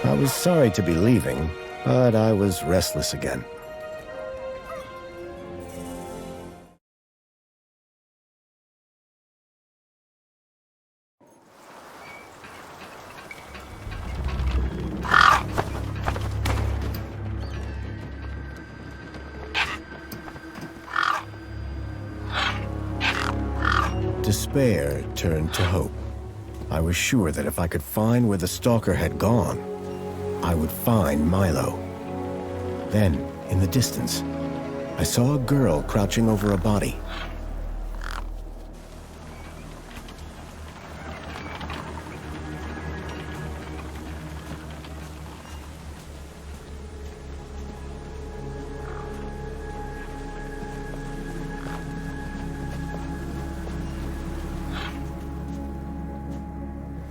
I was sorry to be leaving, but I was restless again. Despair turned to hope. I was sure that if I could find where the stalker had gone, I would find Milo. Then, in the distance, I saw a girl crouching over a body.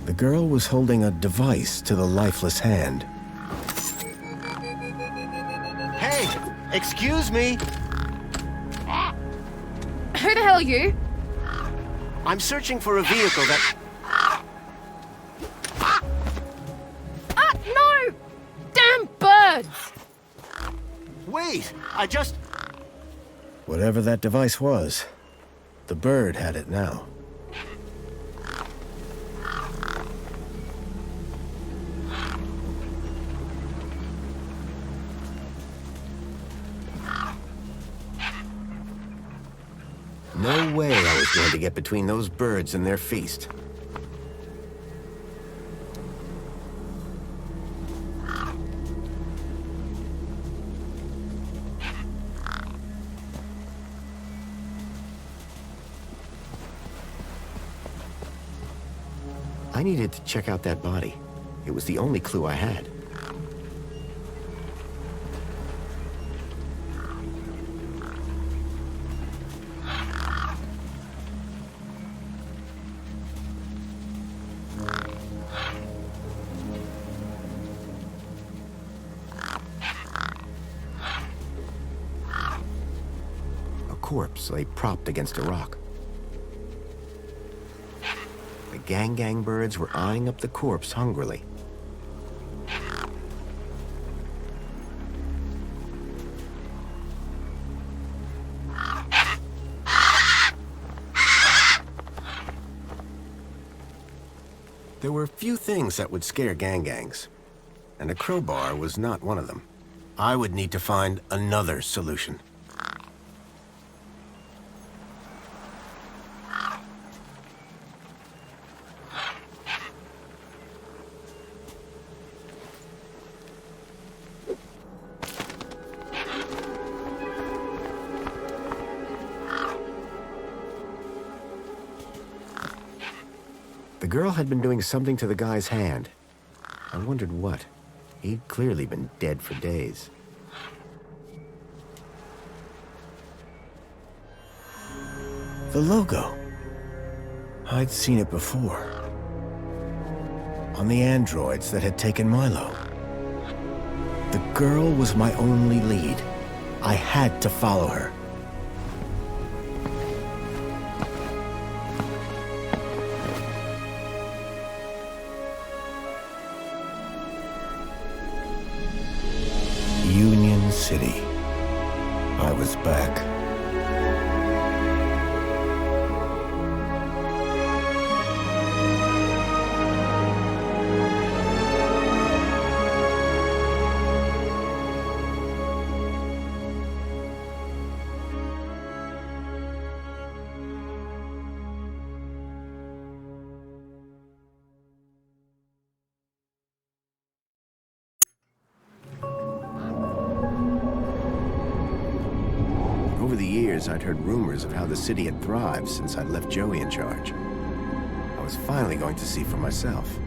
The girl was holding a device to the lifeless hand. Hey! Excuse me! Who the hell are you? I'm searching for a vehicle that... No! Damn birds! Wait! Whatever that device was, the bird had it now. No way I was going to get between those birds and their feast. I needed to check out that body. It was the only clue I had. A corpse lay propped against a rock. The gang birds were eyeing up the corpse hungrily. There were few things that would scare gangs, and a crowbar was not one of them. I would need to find another solution. The girl had been doing something to the guy's hand. I wondered what. He'd clearly been dead for days. The logo. I'd seen it before. On the androids that had taken Milo. The girl was my only lead. I had to follow her. Union City. I was back. Over the years, I'd heard rumors of how the city had thrived since I'd left Joey in charge. I was finally going to see for myself.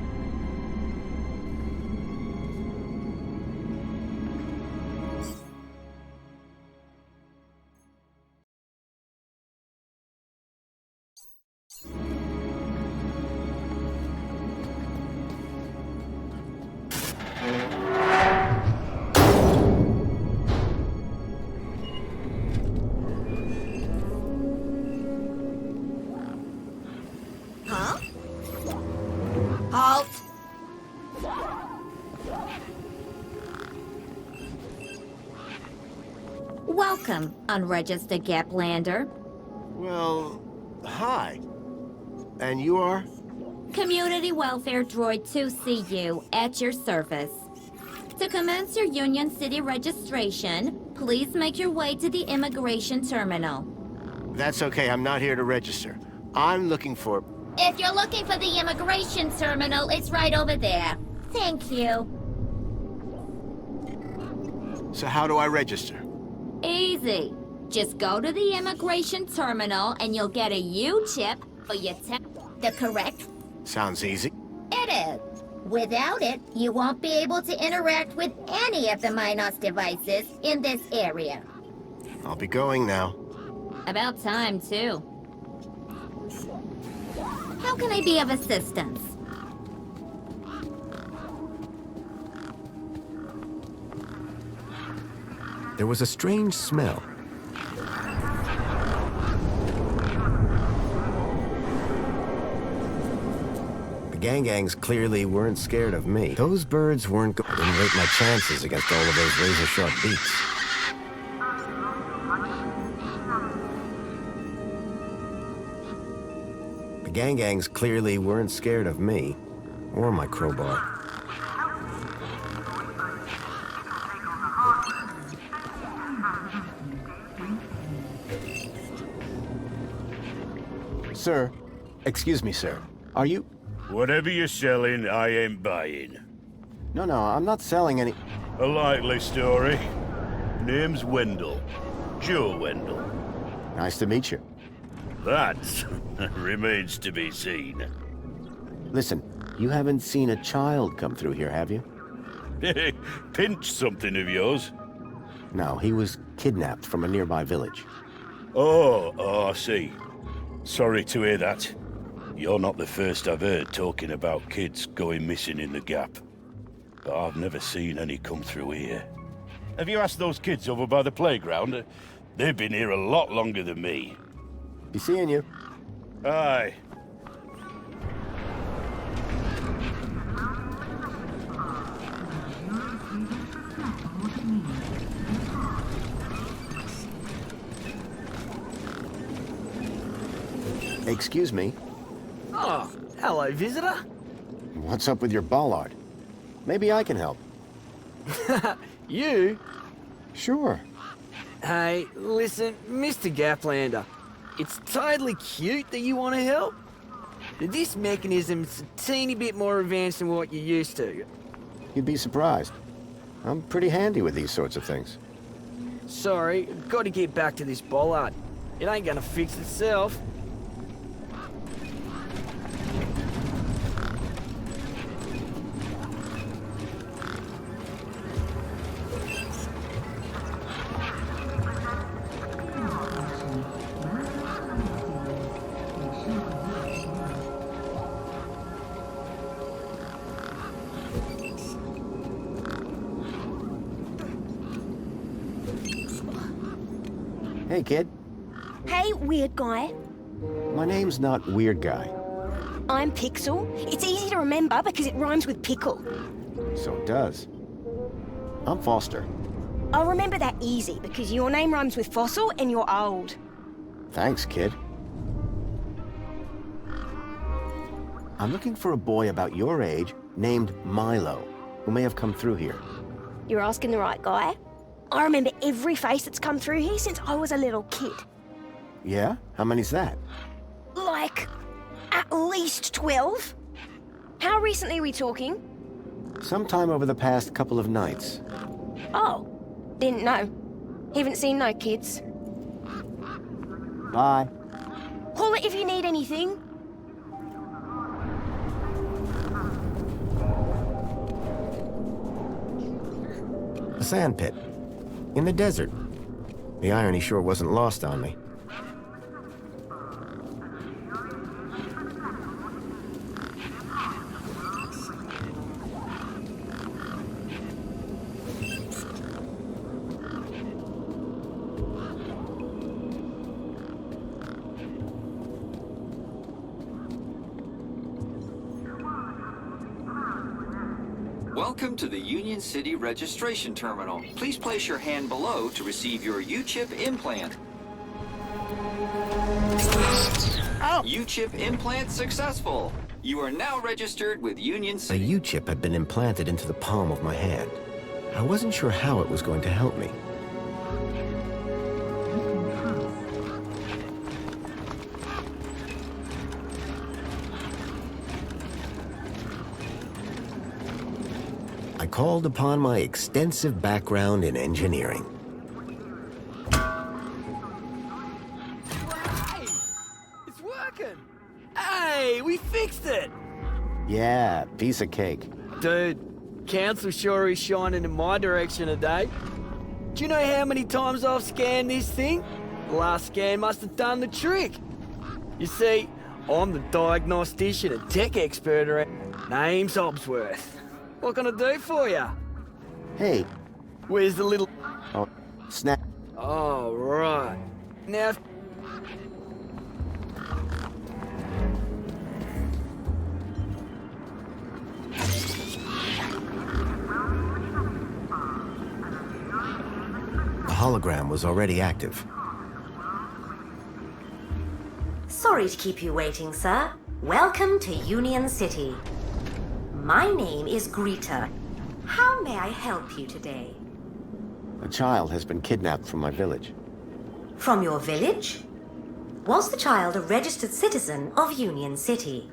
Welcome, unregistered Gaplander. Well, hi. And you are? Community Welfare Droid 2CU at your service. To commence your Union City registration, please make your way to the immigration terminal. That's okay, I'm not here to register. I'm looking for... If you're looking for the immigration terminal, it's right over there. Thank you. So how do I register? Easy. Just go to the immigration terminal and you'll get a U-chip for your the correct... Sounds easy. It is. Without it, you won't be able to interact with any of the Minos devices in this area. I'll be going now. About time, too. How can I be of assistance? There was a strange smell. The gangs clearly weren't scared of me. Those birds weren't going to rate my chances against all of those razor-sharp beaks. The gangs clearly weren't scared of me or my crowbar. Sir, excuse me, sir. Are you... Whatever you're selling, I ain't buying. No, I'm not selling any... A likely story. Name's Wendell. Joe Wendell. Nice to meet you. That remains to be seen. Listen, you haven't seen a child come through here, have you? Pinch something of yours. No, he was kidnapped from a nearby village. Oh, I see. Sorry to hear that. You're not the first I've heard talking about kids going missing in the Gap. But I've never seen any come through here. Have you asked those kids over by the playground? They've been here a lot longer than me. Be seeing you. Aye. Excuse me. Oh, hello, visitor. What's up with your bollard? Maybe I can help. You? Sure. Hey, listen, Mr. Gaplander. It's totally cute that you want to help. But this mechanism's a teeny bit more advanced than what you're used to. You'd be surprised. I'm pretty handy with these sorts of things. Sorry, got to get back to this bollard. It ain't gonna fix itself. Hey, kid. Hey, weird guy. My name's not Weird Guy. I'm Pixel. It's easy to remember because it rhymes with pickle. So it does. I'm Foster. I'll remember that easy because your name rhymes with fossil and you're old. Thanks, kid. I'm looking for a boy about your age named Milo, who may have come through here. You're asking the right guy. I remember every face that's come through here since I was a little kid. Yeah? How many's that? Like, at least 12. How recently are we talking? Sometime over the past couple of nights. Oh, didn't know. Haven't seen no kids. Bye. Call it if you need anything. A sand pit. In the desert. The irony sure wasn't lost on me. Welcome to the Union City Registration Terminal. Please place your hand below to receive your U-chip implant. U-chip implant successful. You are now registered with Union A City. U-chip had been implanted into the palm of my hand. I wasn't sure how it was going to help me. I called upon my extensive background in engineering. Hey! It's working! Hey, we fixed it! Yeah, piece of cake. Dude, Council sure is shining in my direction today. Do you know how many times I've scanned this thing? The last scan must have done the trick. You see, I'm the diagnostician and tech expert around. Name's Obsworth. What can I do for you? Hey. Where's the little... Oh, snap. Oh, right. Now... The hologram was already active. Sorry to keep you waiting, sir. Welcome to Union City. My name is Greta. How may I help you today? A child has been kidnapped from my village. From your village? Was the child a registered citizen of Union City?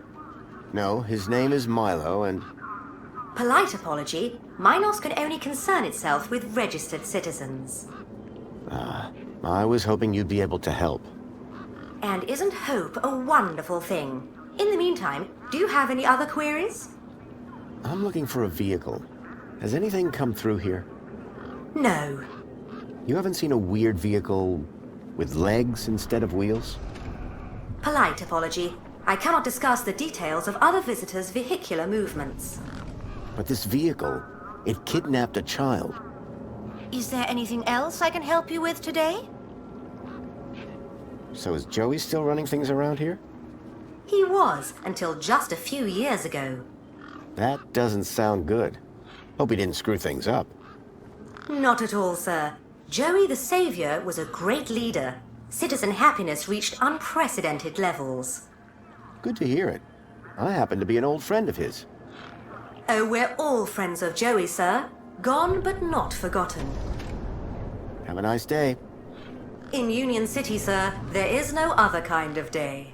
No, his name is Milo, and Polite apology, Minos can only concern itself with registered citizens. I was hoping you'd be able to help. And isn't hope a wonderful thing? In the meantime, do you have any other queries? I'm looking for a vehicle. Has anything come through here? No. You haven't seen a weird vehicle with legs instead of wheels? Polite apology. I cannot discuss the details of other visitors' vehicular movements. But this vehicle, it kidnapped a child. Is there anything else I can help you with today? So is Joey still running things around here? He was, until just a few years ago. That doesn't sound good. Hope he didn't screw things up. Not at all, sir. Joey the Savior was a great leader. Citizen happiness reached unprecedented levels. Good to hear it. I happen to be an old friend of his. Oh, we're all friends of Joey, sir. Gone but not forgotten. Have a nice day. In Union City, sir, there is no other kind of day.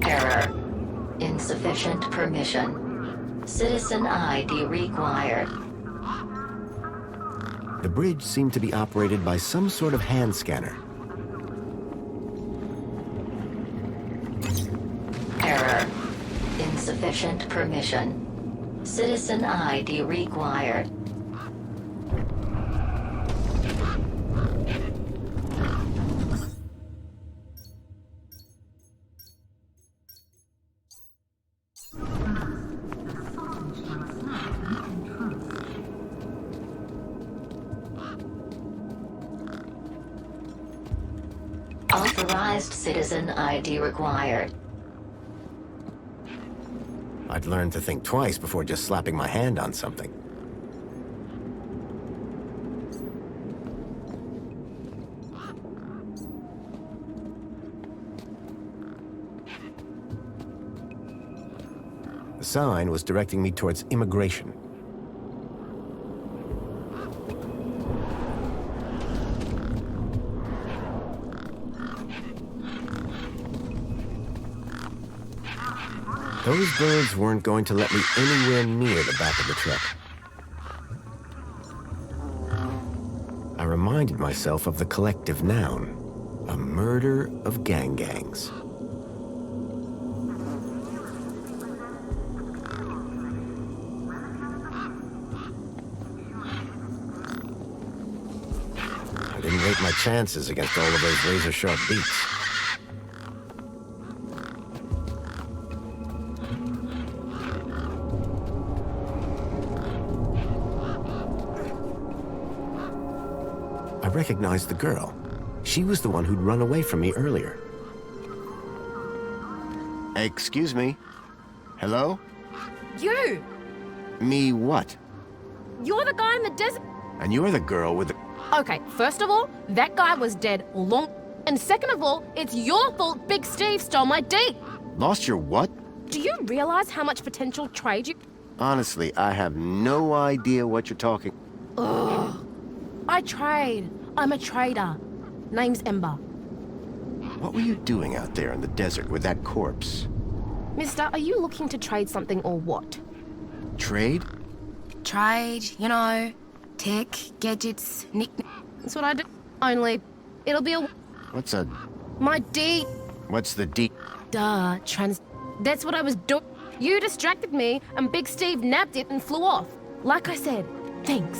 Error. Insufficient permission. Citizen ID required. The bridge seemed to be operated by some sort of hand scanner. Error. Insufficient permission. Citizen ID required. Authorized citizen ID required. I'd learned to think twice before just slapping my hand on something. The sign was directing me towards immigration. Those birds weren't going to let me anywhere near the back of the truck. I reminded myself of the collective noun, a murder of gangs. I didn't rate my chances against all of those razor-sharp beaks. I recognized the girl. She was the one who'd run away from me earlier. Excuse me. Hello? You! Me what? You're the guy in the desert. And you're the girl with the... Okay, first of all, that guy was dead long. And second of all, it's your fault Big Steve stole my date. Lost your what? Do you realize how much potential trade you... Honestly, I have no idea what you're talking... Ugh. I trade. I'm a trader. Name's Ember. What were you doing out there in the desert with that corpse? Mister, are you looking to trade something or what? Trade? Trade, you know, tech, gadgets, nicknames. That's what I do. Only, it'll be a... What's a... My D... What's the D... Duh, That's what I was doing. You distracted me, and Big Steve nabbed it and flew off. Like I said, thanks.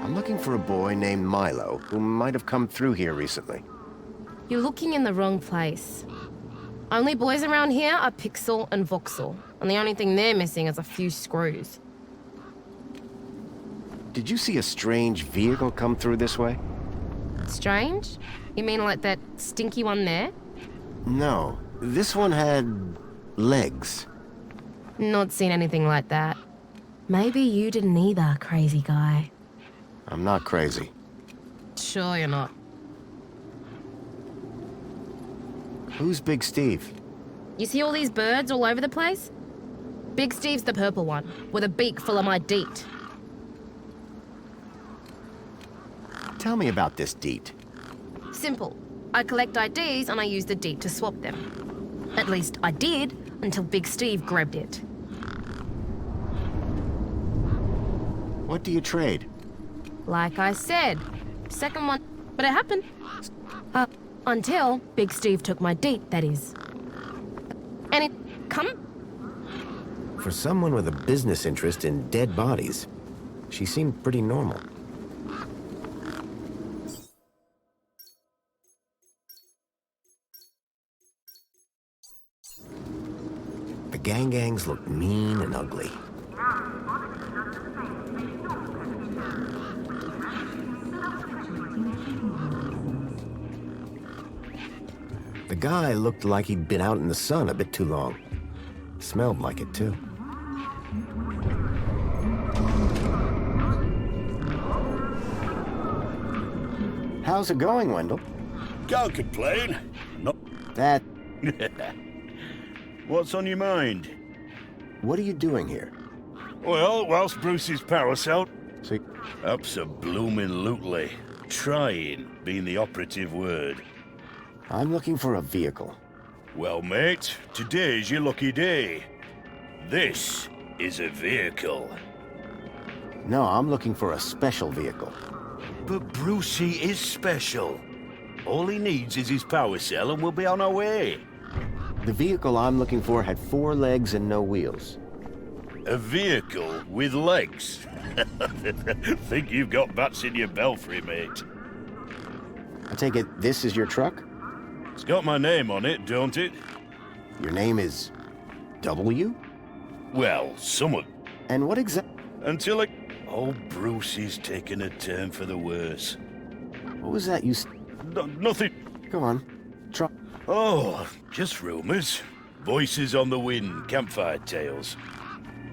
I'm looking for a boy named Milo, who might have come through here recently. You're looking in the wrong place. Only boys around here are Pixel and Voxel, and the only thing they're missing is a few screws. Did you see a strange vehicle come through this way? Strange? You mean like that stinky one there? No. This one had... legs. Not seen anything like that. Maybe you didn't either, crazy guy. I'm not crazy. Sure you're not. Who's Big Steve? You see all these birds all over the place? Big Steve's the purple one, with a beak full of my deet. Tell me about this deet. Simple. I collect IDs and I use the deet to swap them. At least I did, until Big Steve grabbed it. What do you trade? Like I said, second one, but it happened. Until Big Steve took my deet, that is. And it come... For someone with a business interest in dead bodies, she seemed pretty normal. The gangs looked mean and ugly. The guy looked like he'd been out in the sun a bit too long. Smelled like it, too. How's it going, Wendell? Can't complain. Not... That... What's on your mind? What are you doing here? Well, whilst Bruce's power's out... So... Abso-bloomin' Trying being the operative word. I'm looking for a vehicle. Well, mate, today's your lucky day. This is a vehicle. No, I'm looking for a special vehicle. But Brucey is special. All he needs is his power cell and we'll be on our way. The vehicle I'm looking for had 4 legs and no wheels. A vehicle with legs? Think you've got bats in your belfry, mate. I take it this is your truck? It's got my name on it, don't it? Your name is... W? Well, somewhat. And what exact... Until it... Old Bruce is taking a turn for the worse. What was that you... Nothing. Go on. Try... Oh, just rumors. Voices on the wind, campfire tales.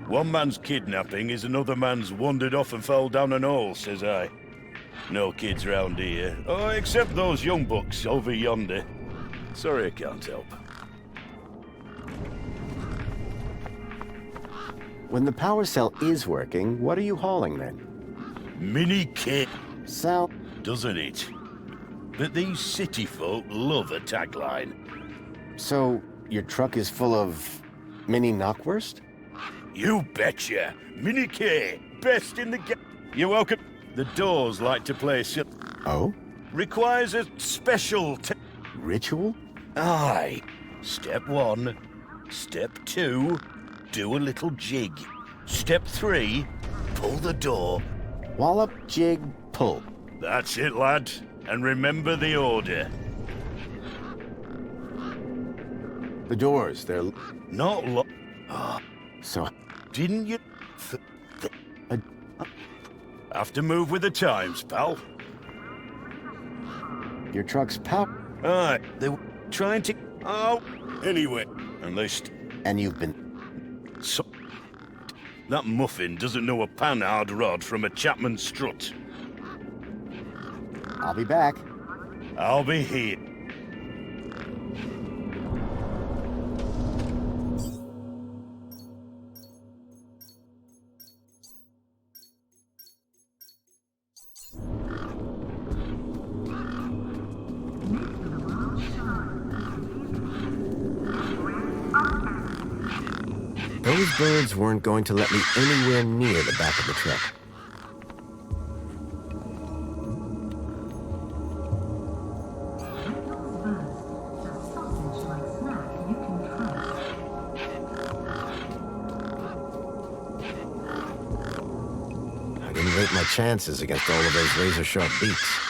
One man's kidnapping is another man's wandered off and fell down an hole, says I. No kids round here. Oh, except those young bucks over yonder. Sorry I can't help. When the power cell is working, what are you hauling then? Mini K. Sal... Doesn't it? But these city folk love a tagline. So, your truck is full of... mini knockwurst? You betcha! Mini K, best in the game. You're welcome. The doors like to play Oh? Requires a special Ritual? Aye. Step 1. Step 2. Do a little jig. Step 3. Pull the door. Wallop, jig, pull. That's it, lad. And remember the order. The doors, they're... Not locked. So... Didn't you... Have to move with the times, pal. Your truck's power... Aye, they were trying to... Oh, anyway. And you've been... So... That muffin doesn't know a panhard rod from a Chapman strut. I'll be back. I'll be here. Those birds weren't going to let me anywhere near the back of the truck. I didn't rate my chances against all of those razor-sharp beaks.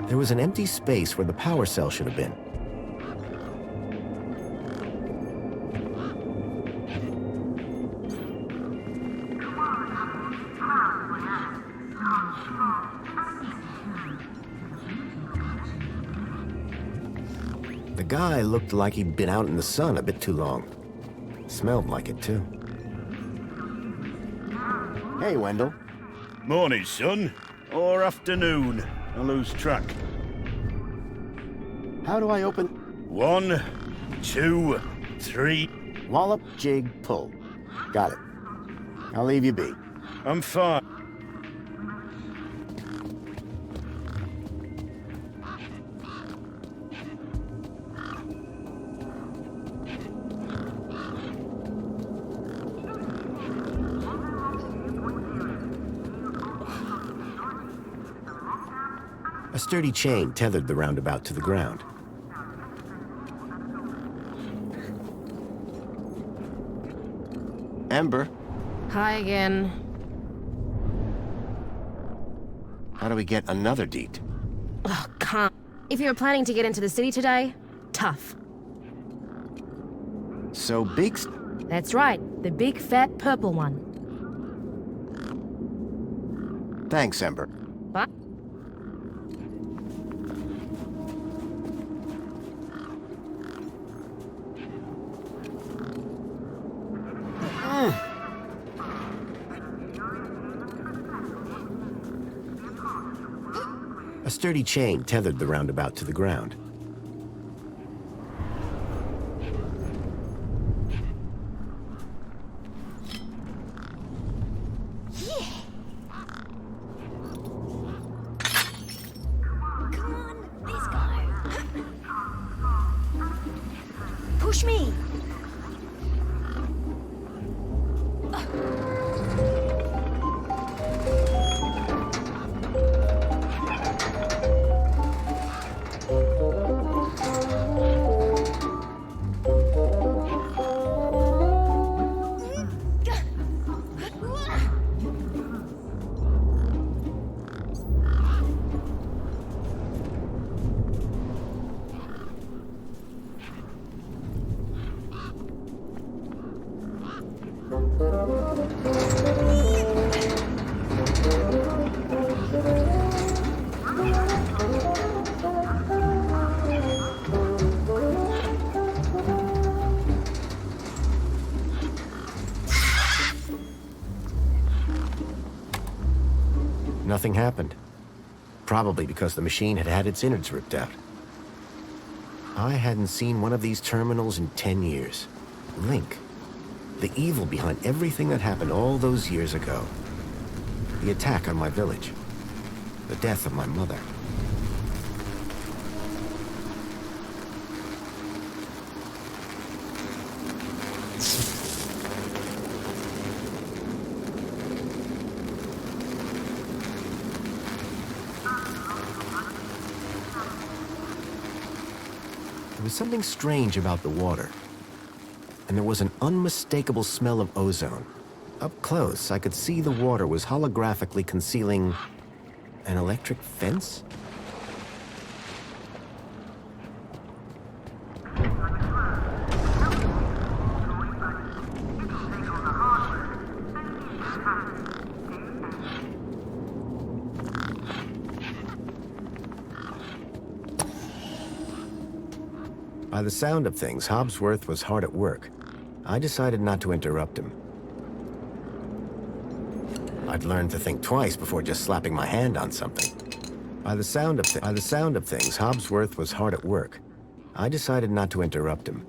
There was an empty space where the power cell should have been. The guy looked like he'd been out in the sun a bit too long. Smelled like it, too. Hey, Wendell. Morning, son. Or afternoon. I lose track. How do I open... 1, 2, 3... Wallop, jig, pull. Got it. I'll leave you be. I'm fine. A sturdy chain tethered the roundabout to the ground. Ember, Hi again. how do we get another deet? Oh, can't. If you were planning to get into the city today, tough. So big... That's right, the big fat purple one. Thanks, Ember. What? A sturdy chain tethered the roundabout to the ground. Come on, let's go. Push me. Nothing happened. Probably because the machine had had its innards ripped out. I hadn't seen one of these terminals in 10 years. Link. The evil behind everything that happened all those years ago. The attack on my village. The death of my mother. There was something strange about the water. And there was an unmistakable smell of ozone. Up close, I could see the water was holographically concealing An electric fence? By the sound of things, Hobsworth was hard at work. I decided not to interrupt him. I'd learned to think twice before just slapping my hand on something. By the sound of things, Hobsworth was hard at work. I decided not to interrupt him.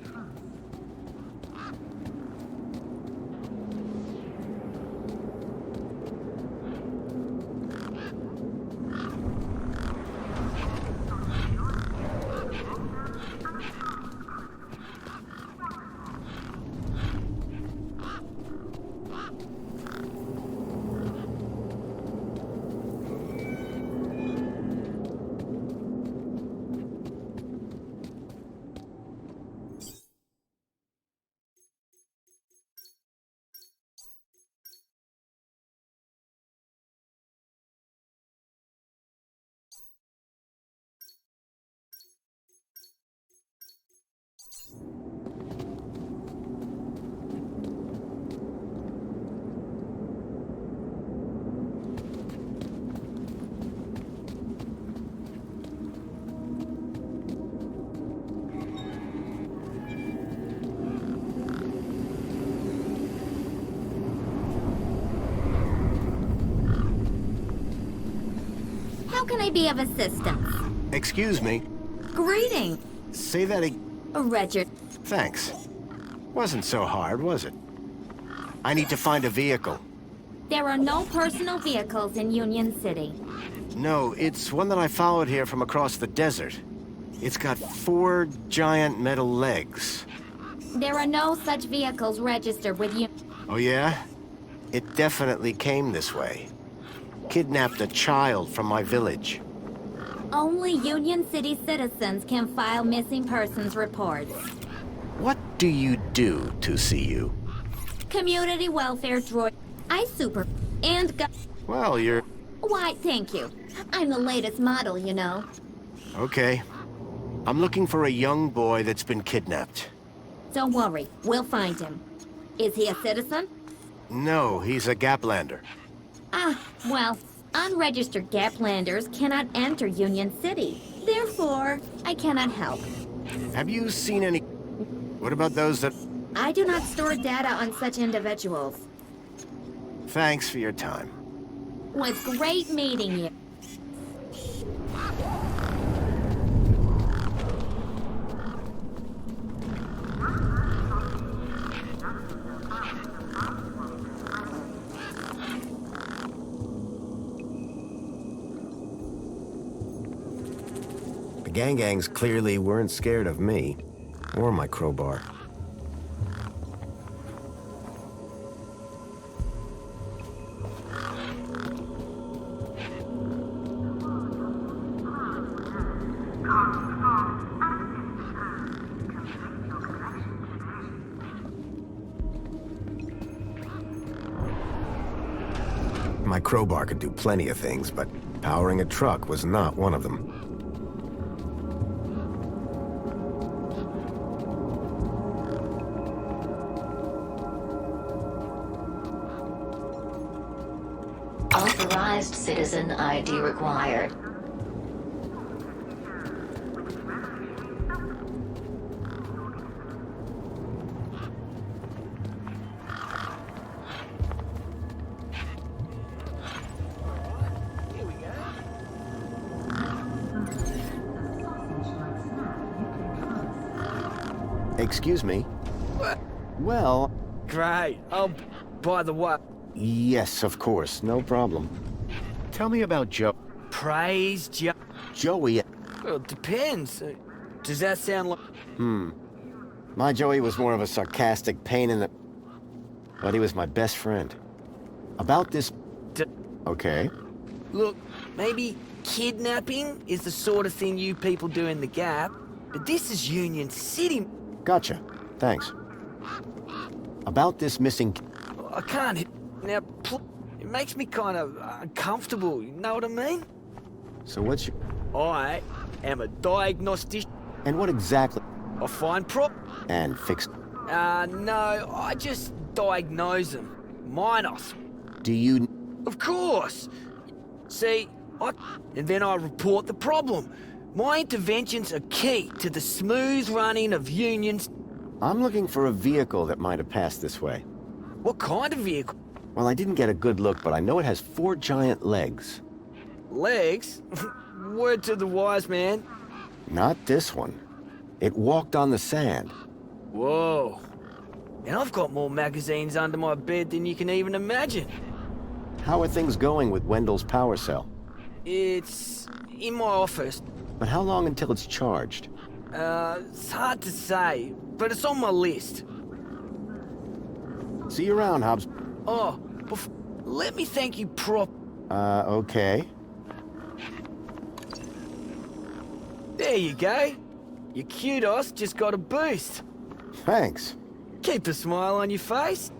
How can I be of assistance? Excuse me. Greeting, Say that again. Regid. Thanks. Wasn't so hard, was it? I need to find a vehicle. There are no personal vehicles in Union City. No, it's one that I followed here from across the desert. It's got 4 giant metal legs. There are no such vehicles registered with you. Oh yeah? It definitely came this way. Kidnapped a child from my village. Only Union City citizens can file missing persons reports. What do you do to see you? Community welfare droid. I super and go. Well, you're... Why, thank you. I'm the latest model, you know. Okay. I'm looking for a young boy that's been kidnapped. Don't worry, we'll find him. Is he a citizen? No, he's a Gaplander. Ah, well, unregistered Gaplanders cannot enter Union City. Therefore, I cannot help. Have you seen any... What about those that... I do not store data on such individuals. Thanks for your time. Was great meeting you. The gangs clearly weren't scared of me, or my crowbar. My crowbar could do plenty of things, but powering a truck was not one of them. Authorized citizen ID required. Excuse me? What? Well, Great. Oh, by the way, yes, of course, no problem. Tell me about praise Joey. Well, it depends. Does that sound like... My Joey was more of a sarcastic pain in the... But he was my best friend. About this... Okay. Look, maybe kidnapping is the sort of thing you people do in the Gap, but this is Union City. Gotcha. Thanks. About this missing... I can't... Now, it makes me kind of uncomfortable, you know what I mean? So what's your... I am a diagnostician. And what exactly... I find prop... And fix... No, I just diagnose them. Minors. Do you... Of course. See, and then I report the problem. My interventions are key to the smooth running of unions. I'm looking for a vehicle that might have passed this way. What kind of vehicle? Well, I didn't get a good look, but I know it has 4 giant legs. Legs? Word to the wise man. Not this one. It walked on the sand. Whoa. And I've got more magazines under my bed than you can even imagine. How are things going with Wendell's power cell? It's in my office. But how long until it's charged? It's hard to say, but it's on my list. See you around, Hobbs. Oh, let me thank you okay. There you go. Your kudos just got a boost. Thanks. Keep a smile on your face.